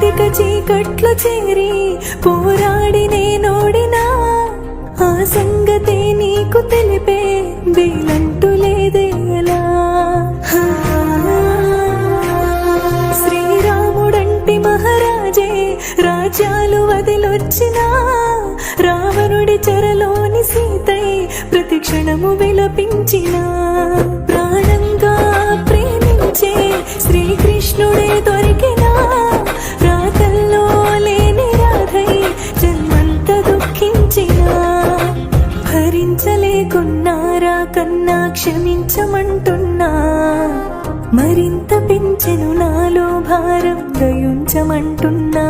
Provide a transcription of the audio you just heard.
కటిక చీకట్లు చేరి పోరాడి నేనోడినా ఆ సంగతే నీకు తెలిపే వీలంటూ లేదేలా. శ్రీరాముడంటి మహారాజే రాజ్యాలు వదిలొచ్చినా రావణుడి చెరలోని సీతై ప్రతి క్షణము విలపించిన ప్రాణంగా ప్రేమించే శ్రీకృష్ణుడే దొరికినా రాతల్లో లేని రాధై జన్మంత దుఃఖించినా భరించలేకున్నారా కన్నా క్షమించమంటున్నా మరింత పెంచెను నాలో భారం దయుంచమంటున్నా.